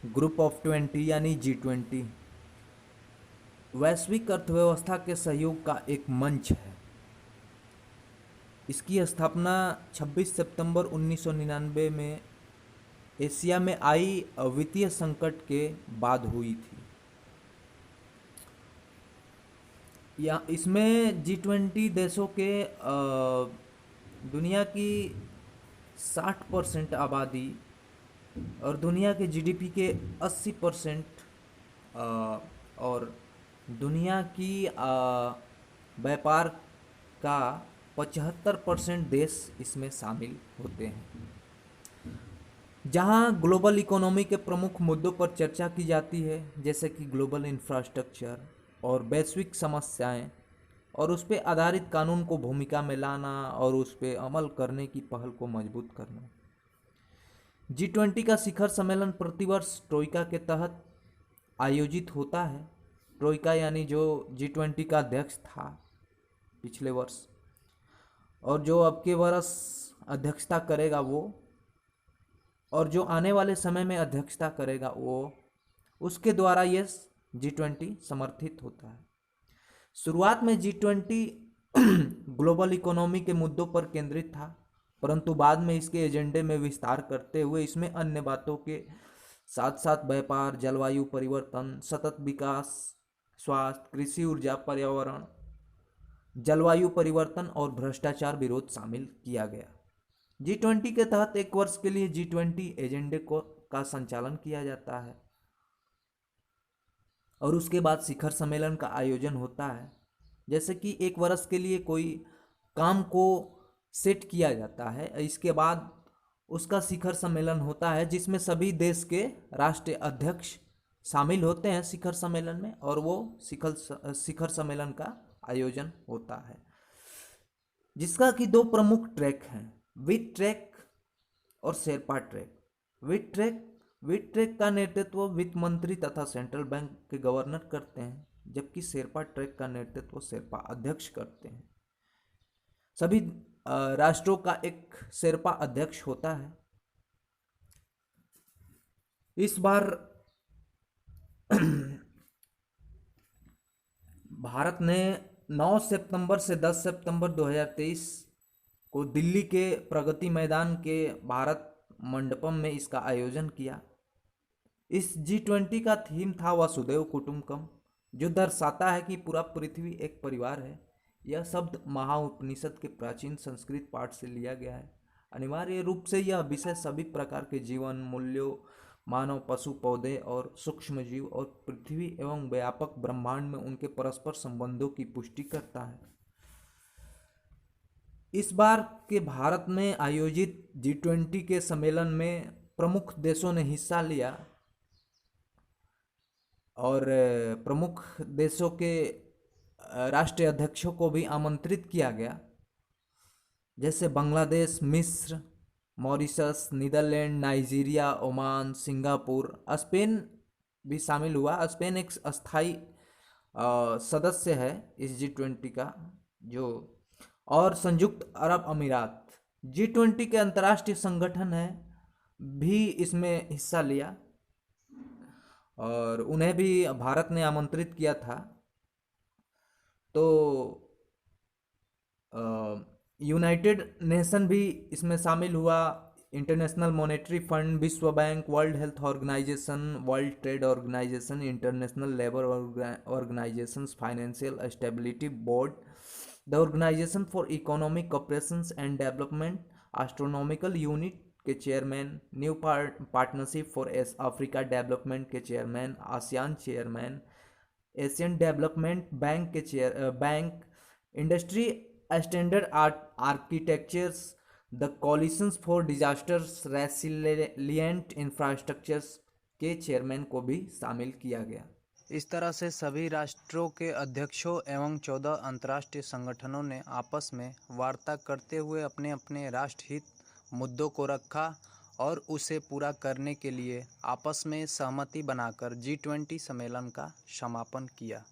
Group of 20 यानी G20 वैश्विक अर्थव्यवस्था के सहयोग का एक मंच है। इसकी स्थापना 26 सितंबर 1999 में एशिया में आई वित्तीय संकट के बाद हुई थी। या इसमें G20 देशों के दुनिया की 60% आबादी और दुनिया के जीडीपी के 80% और दुनिया की व्यापार का 75% देश इसमें शामिल होते हैं। जहां ग्लोबल इकोनॉमी के प्रमुख मुद्दों पर चर्चा की जाती है, जैसे कि ग्लोबल इंफ्रास्ट्रक्चर और वैश्विक समस्याएं, और उस पर आधारित कानून को भूमिका में लाना और उस पर अमल करने की पहल को मजबूत करना। G20 का शिखर सम्मेलन प्रतिवर्ष ट्रोइका के तहत आयोजित होता है। ट्रोइका यानी जो G20 का अध्यक्ष था पिछले वर्ष और जो अब के वर्ष अध्यक्षता करेगा वो, और जो आने वाले समय में अध्यक्षता करेगा वो, उसके द्वारा ये G20 समर्थित होता है। शुरुआत में G20 ग्लोबल इकोनॉमी के मुद्दों पर केंद्रित था, परंतु बाद में इसके एजेंडे में विस्तार करते हुए इसमें अन्य बातों के साथ साथ व्यापार, जलवायु परिवर्तन, सतत विकास, स्वास्थ्य, कृषि, ऊर्जा, पर्यावरण, जलवायु परिवर्तन और भ्रष्टाचार विरोध शामिल किया गया। G20 के तहत एक वर्ष के लिए G20 एजेंडे का संचालन किया जाता है और उसके बाद शिखर सम्मेलन का आयोजन होता है। जैसे कि एक वर्ष के लिए कोई काम को सेट किया जाता है, इसके बाद उसका शिखर सम्मेलन होता है जिसमें सभी देश के राष्ट्रीय अध्यक्ष शामिल होते हैं शिखर सम्मेलन में, और वो शिखर सम्मेलन का आयोजन होता है, जिसका कि दो प्रमुख ट्रैक हैं, विट ट्रैक और शेरपा ट्रैक। विट ट्रैक का नेतृत्व वित्त मंत्री तथा सेंट्रल बैंक के गवर्नर करते हैं, जबकि शेरपा ट्रैक का नेतृत्व शेरपा अध्यक्ष करते हैं। सभी राष्ट्रों का एक शेरपा अध्यक्ष होता है। इस बार भारत ने 9 सितंबर से 10 सितंबर 2023 को दिल्ली के प्रगति मैदान के भारत मंडपम में इसका आयोजन किया। इस G20 का थीम था वसुधैव कुटुंबकम, जो दर्शाता है कि पूरा पृथ्वी एक परिवार है। यह शब्द महाउपनिषद के प्राचीन संस्कृत पाठ से लिया गया है। अनिवार्य रूप से यह विषय सभी प्रकार के जीवन मूल्यों, मानव, पशु, पौधे और सूक्ष्म जीव और पृथ्वी एवं व्यापक ब्रह्मांड में उनके परस्पर संबंधों की पुष्टि करता है। इस बार के भारत में आयोजित G20 के सम्मेलन में प्रमुख देशों ने हिस्सा लिया और प्रमुख देशों के राष्ट्रीय अध्यक्षों को भी आमंत्रित किया गया, जैसे बांग्लादेश, मिस्र, Mauritius, Netherland, Nigeria, Oman, Singapore, Spain भी शामिल हुआ। स्पेन एक अस्थायी सदस्य है इस G20 का, जो, और संयुक्त अरब अमीरात G20 के अंतर्राष्ट्रीय संगठन है, भी इसमें हिस्सा लिया और उन्हें भी भारत ने आमंत्रित किया था। तो यूनाइटेड नेशन भी इसमें शामिल हुआ, इंटरनेशनल मॉनेटरी फंड, विश्व bank, World Health Organisation, World Trade Organisation, International Labour Organisation, Financial Stability Board, the Organisation for Economic Cooperation and Development, astronomical unit के chairman, New Partnership for Africa Development के chairman, ASEAN chairman, Asian Development Bank के bank, industry standard architectures, the coalitions for disasters resilient infrastructures के chairman को भी शामिल किया गया। इस तरह से सभी राष्ट्रों के अध्यक्षों एवं 14 अंतर्राष्ट्रीय संगठनों ने आपस में वार्ता करते हुए अपने अपने राष्ट्रहित मुद्दों को रखा और उसे पूरा करने के लिए आपस में सहमति बनाकर G20 सम्मेलन का समापन किया।